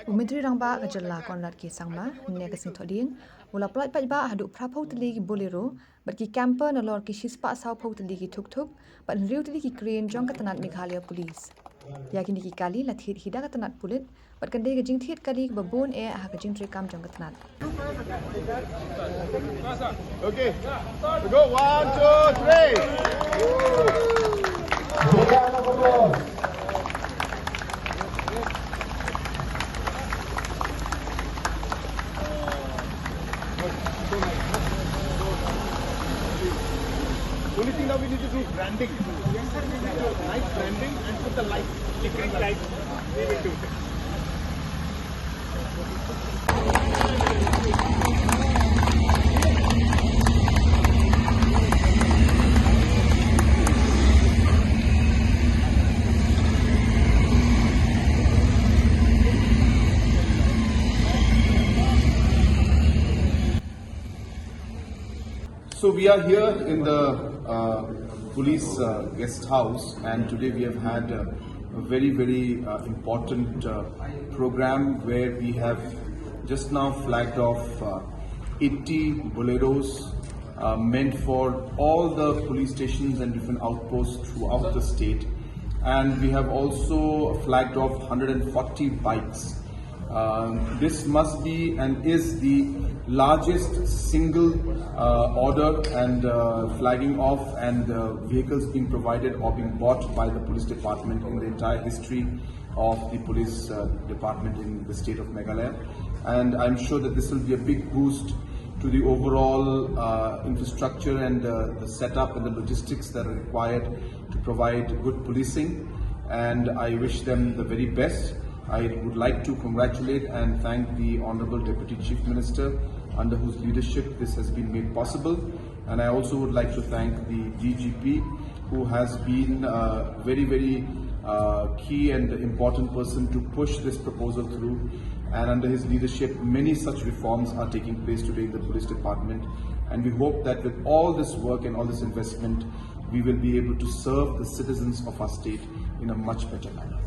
Umidri rangba gajalla konlat ki sangma ne kasing thodin ula plat ba hadu prapau tli ki bolero but ki camper na lor ki shispa sau pau tli ki thuk thuk but riu tli ki crane jong Tnad Meghalaya Police yakini ki kali la thit hida ka Tnad pulit but kan de jing thit kali ba bon e ha ka jing tri kam jong Tnad. Okay, we go 1, 2, 3. Only thing now we need to do is branding. Nice branding and put the light. Flickering light. We will do it. So we are here in the police guest house, and today we have had a very important program where we have just now flagged off 80 boleros meant for all the police stations and different outposts throughout the state, and we have also flagged off 140 bikes. This must be and is the largest single order and flagging off and vehicles being provided or being bought by the police department in the entire history of the police department in the state of Meghalaya. And I'm sure that this will be a big boost to the overall infrastructure and the setup and the logistics that are required to provide good policing. And I wish them the very best. I would like to congratulate and thank the Honorable Deputy Chief Minister, under whose leadership this has been made possible. And I also would like to thank the DGP, who has been a very key and important person to push this proposal through. And under his leadership, many such reforms are taking place today in the police department. And we hope that with all this work and all this investment, we will be able to serve the citizens of our state in a much better manner.